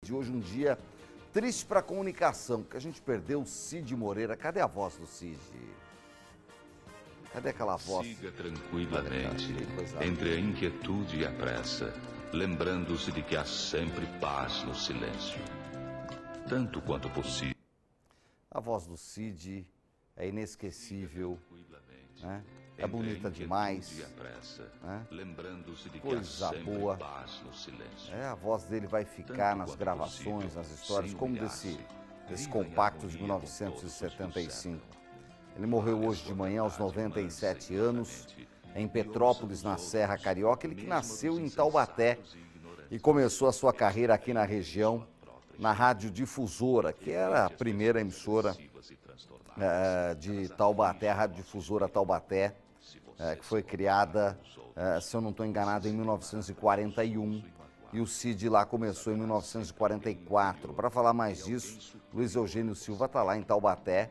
de hoje, um dia triste para a comunicação, porque a gente perdeu o Cid Moreira. Cadê a voz do Cid? Cadê aquela voz? Siga tranquilamente, entre a inquietude e a pressa, lembrando-se de que há sempre paz no silêncio, tanto quanto possível. A voz do Cid é inesquecível, né? É bonita demais, né? Coisa boa. A voz dele vai ficar nas gravações, nas histórias, como desse compacto de 1975. Ele morreu hoje de manhã aos 97 anos, em Petrópolis, na Serra Carioca. Ele que nasceu em Taubaté e começou a sua carreira aqui na região, na Rádio Difusora, que era a primeira emissora de Taubaté, a Rádio Difusora Taubaté, que foi criada, se eu não estou enganado, em 1941, e o Cid lá começou em 1944. Para falar mais disso, Luiz Eugênio Silva está lá em Taubaté,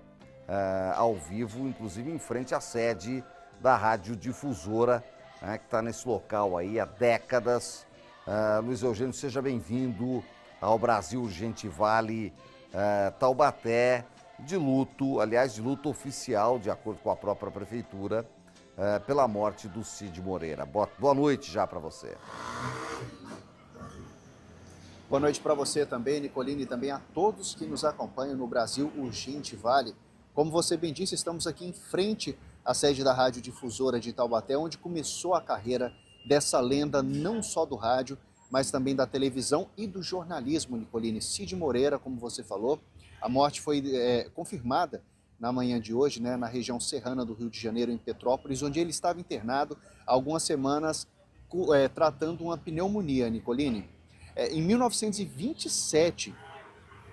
ao vivo, inclusive em frente à sede da Rádio Difusora, que está nesse local aí há décadas. Luiz Eugênio, seja bem-vindo ao Brasil Urgente Vale. Taubaté de luto, aliás, de luto oficial, de acordo com a própria prefeitura, pela morte do Cid Moreira. Boa noite já para você. Boa noite para você também, Nicolini, e também a todos que nos acompanham no Brasil Urgente Vale. Como você bem disse, estamos aqui em frente à sede da Rádio Difusora de Taubaté, onde começou a carreira dessa lenda não só do rádio, mas também da televisão e do jornalismo, Nicolini. Cid Moreira, como você falou, a morte foi confirmada na manhã de hoje, né, na região serrana do Rio de Janeiro, em Petrópolis, onde ele estava internado há algumas semanas tratando uma pneumonia, Nicolini. Em 1927,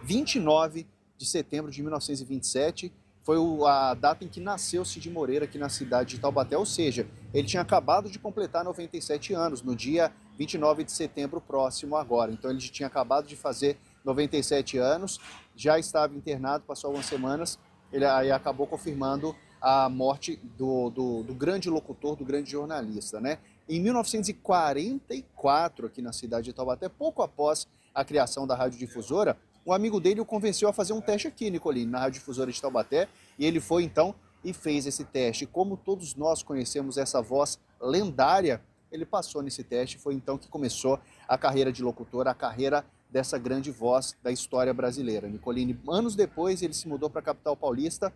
29 de setembro de 1927, foi a data em que nasceu Cid Moreira aqui na cidade de Taubaté, ou seja, ele tinha acabado de completar 97 anos, no dia 29 de setembro próximo agora. Então ele tinha acabado de fazer 97 anos, já estava internado, passou algumas semanas, ele aí acabou confirmando a morte do grande locutor, do grande jornalista, né? Em 1944, aqui na cidade de Taubaté, pouco após a criação da Rádio Difusora, um amigo dele o convenceu a fazer um teste aqui, Nicolini, na Rádio Difusora de Taubaté, e ele foi então e fez esse teste. Como todos nós conhecemos essa voz lendária, ele passou nesse teste, foi então que começou a carreira de locutor, a carreira dessa grande voz da história brasileira. Nicolini, anos depois, ele se mudou para a capital paulista,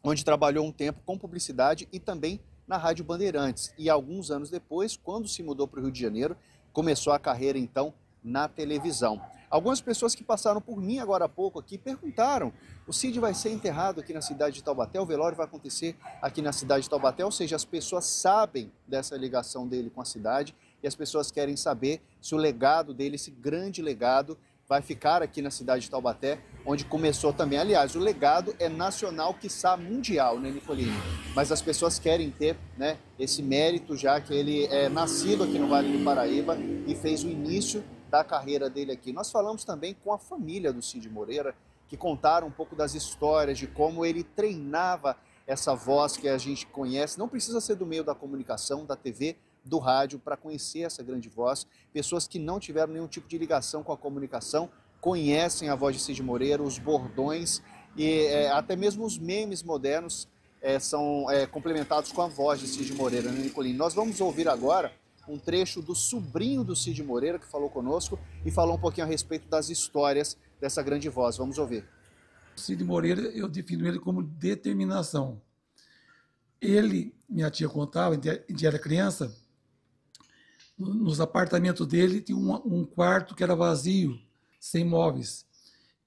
onde trabalhou um tempo com publicidade e também na Rádio Bandeirantes. E alguns anos depois, quando se mudou para o Rio de Janeiro, começou a carreira então na televisão. Algumas pessoas que passaram por mim agora há pouco aqui perguntaram: o Cid vai ser enterrado aqui na cidade de Taubaté, o velório vai acontecer aqui na cidade de Taubaté, ou seja, as pessoas sabem dessa ligação dele com a cidade e as pessoas querem saber se o legado dele, esse grande legado, vai ficar aqui na cidade de Taubaté, onde começou também. Aliás, o legado é nacional, quiçá mundial, né, Nicolini? Mas as pessoas querem ter, né, esse mérito, já que ele é nascido aqui no Vale do Paraíba e fez o início da carreira dele aqui. Nós falamos também com a família do Cid Moreira, que contaram um pouco das histórias de como ele treinava essa voz que a gente conhece. Não precisa ser do meio da comunicação, da TV, do rádio, para conhecer essa grande voz. Pessoas que não tiveram nenhum tipo de ligação com a comunicação conhecem a voz de Cid Moreira, os bordões e até mesmo os memes modernos são complementados com a voz de Cid Moreira, né, Nicolini? Nós vamos ouvir agora um trecho do sobrinho do Cid Moreira, que falou conosco e falou um pouquinho a respeito das histórias dessa grande voz. Vamos ouvir. Cid Moreira, eu defino ele como determinação. Ele, minha tia contava, a gente era criança, nos apartamentos dele tinha um quarto que era vazio, sem móveis.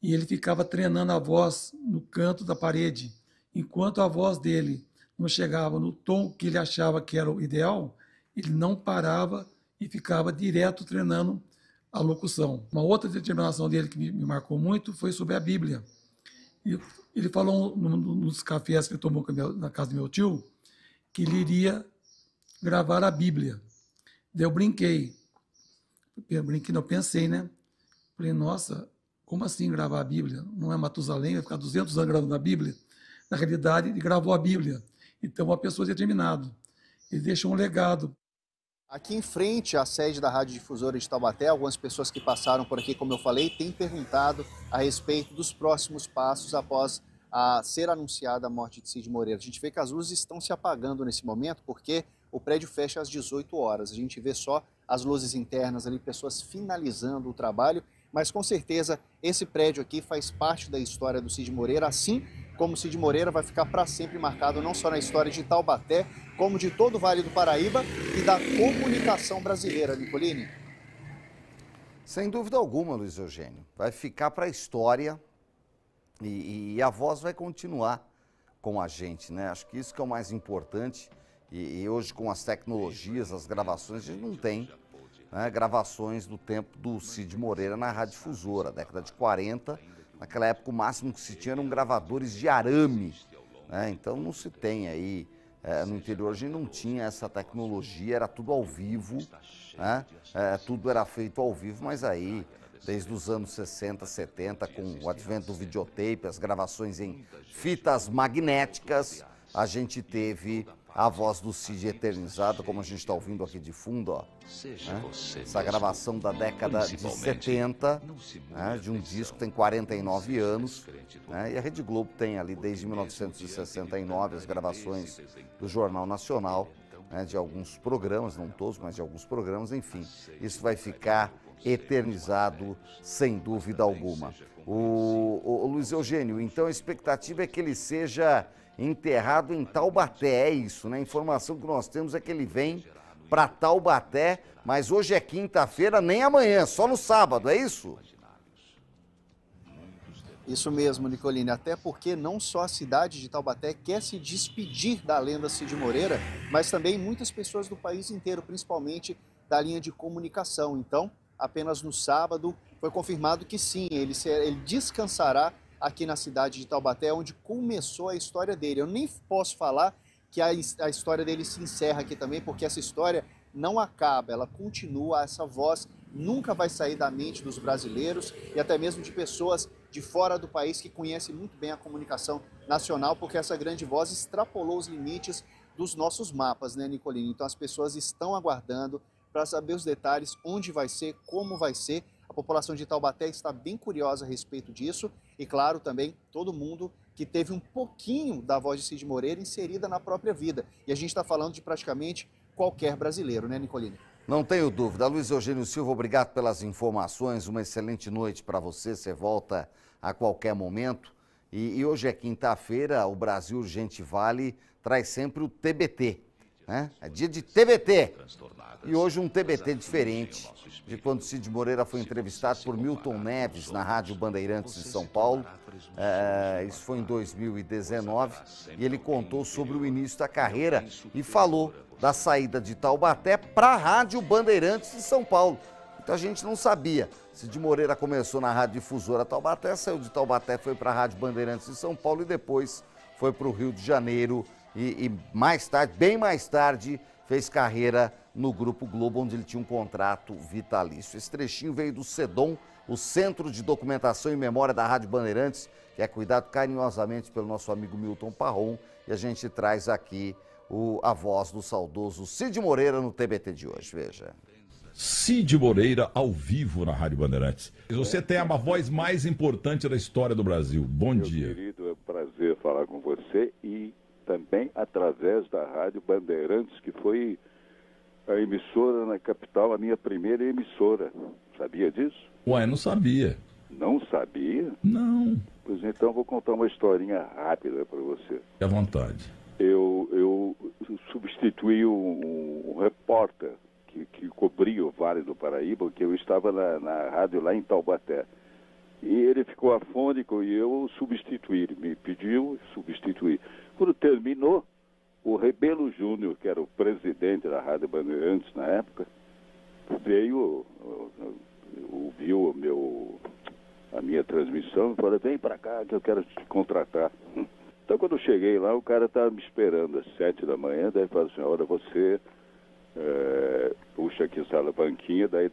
E ele ficava treinando a voz no canto da parede. Enquanto a voz dele não chegava no tom que ele achava que era o ideal, ele não parava e ficava direto treinando a locução. Uma outra determinação dele que me marcou muito foi sobre a Bíblia. Ele falou nos cafés que ele tomou na casa do meu tio, que ele iria gravar a Bíblia. Daí eu brinquei. Eu pensei, né? Falei, nossa, como assim gravar a Bíblia? Não é Matusalém, vai ficar 200 anos gravando a Bíblia? Na realidade, ele gravou a Bíblia. Então, uma pessoa determinada. Ele deixou um legado. Aqui em frente à sede da Rádio Difusora de Taubaté, algumas pessoas que passaram por aqui, como eu falei, têm perguntado a respeito dos próximos passos após ser anunciada a morte de Cid Moreira. A gente vê que as luzes estão se apagando nesse momento porque o prédio fecha às 18 horas. A gente vê só as luzes internas ali, pessoas finalizando o trabalho, mas com certeza esse prédio aqui faz parte da história do Cid Moreira, assim como Cid Moreira vai ficar para sempre marcado não só na história de Taubaté, como de todo o Vale do Paraíba e da comunicação brasileira, Nicolini. Sem dúvida alguma, Luiz Eugênio. Vai ficar para a história e a voz vai continuar com a gente, né? Acho que isso que é o mais importante. E hoje, com as tecnologias, as gravações, a gente não tem, né, gravações do tempo do Cid Moreira na Rádio Difusora, década de 40. Naquela época, o máximo que se tinha eram gravadores de arame, né? Então não se tem aí. No interior a gente não tinha essa tecnologia, era tudo ao vivo, né? Tudo era feito ao vivo, mas aí, desde os anos 60, 70, com o advento do videotape, as gravações em fitas magnéticas, a gente teve a voz do Cid eternizada, como a gente está ouvindo aqui de fundo, ó, né? Essa gravação da década de 70, né, de um disco que tem 49 anos, né, e a Rede Globo tem ali desde 1969 as gravações do Jornal Nacional, né, de alguns programas, não todos, mas de alguns programas, enfim, isso vai ficar eternizado sem dúvida alguma. O Luiz Eugênio, então a expectativa é que ele seja enterrado em Taubaté, é isso, né? A informação que nós temos é que ele vem para Taubaté, mas hoje é quinta-feira, nem amanhã, só no sábado, é isso? Isso mesmo, Nicolini, até porque não só a cidade de Taubaté quer se despedir da lenda Cid Moreira, mas também muitas pessoas do país inteiro, principalmente da linha de comunicação. Então, apenas no sábado foi confirmado que sim, ele descansará aqui na cidade de Taubaté, onde começou a história dele. Eu nem posso falar que a história dele se encerra aqui também, porque essa história não acaba, ela continua, essa voz nunca vai sair da mente dos brasileiros e até mesmo de pessoas de fora do país que conhecem muito bem a comunicação nacional, porque essa grande voz extrapolou os limites dos nossos mapas, né, Nicolini? Então as pessoas estão aguardando para saber os detalhes, onde vai ser, como vai ser. A população de Taubaté está bem curiosa a respeito disso e, claro, também todo mundo que teve um pouquinho da voz de Cid Moreira inserida na própria vida. E a gente está falando de praticamente qualquer brasileiro, né, Nicolini? Não tenho dúvida. Luiz Eugênio Silva, obrigado pelas informações. Uma excelente noite para você. Você volta a qualquer momento. E hoje é quinta-feira, o Brasil Urgente Vale traz sempre o TBT, né? É dia de TBT. E hoje um TBT diferente de quando Cid Moreira foi entrevistado por Milton Neves na Rádio Bandeirantes de São Paulo. Isso foi em 2019 e ele contou sobre o início da carreira e falou da saída de Taubaté para a Rádio Bandeirantes de São Paulo. Então a gente não sabia. Cid Moreira começou na Rádio Difusora Taubaté, saiu de Taubaté, foi para a Rádio Bandeirantes de São Paulo e depois foi para o Rio de Janeiro e mais tarde, bem mais tarde, fez carreira no Grupo Globo, onde ele tinha um contrato vitalício. Esse trechinho veio do CEDOM, o Centro de Documentação e Memória da Rádio Bandeirantes, que é cuidado carinhosamente pelo nosso amigo Milton Parron, e a gente traz aqui a voz do saudoso Cid Moreira no TBT de hoje, veja. Cid Moreira ao vivo na Rádio Bandeirantes. Você tem a voz mais importante da história do Brasil. Bom dia. Meu querido, é um prazer falar com você e também através da Rádio Bandeirantes, que foi a emissora na capital, a minha primeira emissora. Sabia disso? Ué, não sabia. Não sabia? Não. Pois então vou contar uma historinha rápida para você. Fique à vontade. Eu substituí um repórter que cobria o Vale do Paraíba, porque eu estava na rádio lá em Taubaté. E ele ficou afônico e eu substituí. Ele me pediu substituir. Quando terminou, o Rebelo Júnior, que era o presidente da Rádio Bandeirantes na época, veio, ouviu a minha transmissão e falou: vem para cá que eu quero te contratar. Então, quando eu cheguei lá, o cara estava me esperando às 7 da manhã, daí falou assim: olha, você puxa aqui essa alavanquinha, daí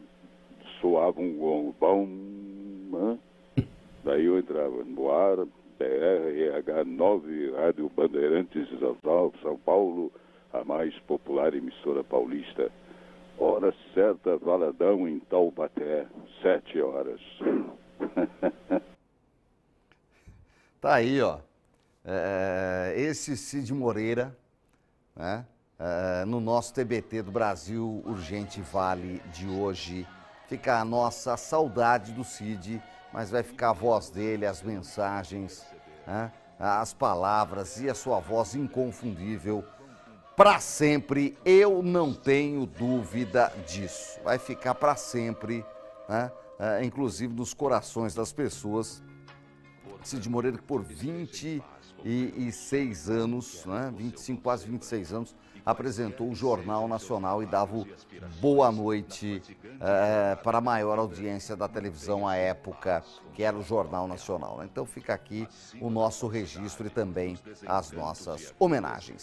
soava um gongo, bom, daí eu entrava no ar, BRH9, Rádio Bandeirantes de São Paulo, a mais popular emissora paulista. Hora certa, Valadão em Taubaté, 7 horas. Tá aí, ó. Esse Cid Moreira, né? No nosso TBT do Brasil Urgente Vale de hoje. Fica a nossa saudade do Cid, mas vai ficar a voz dele, as mensagens, né? As palavras e a sua voz inconfundível para sempre. Eu não tenho dúvida disso. Vai ficar para sempre, né? Inclusive nos corações das pessoas. Cid Moreira, que por 26 anos, né? 25, quase 26 anos, apresentou o Jornal Nacional e dava o boa noite para a maior audiência da televisão à época, que era o Jornal Nacional. Então fica aqui o nosso registro e também as nossas homenagens.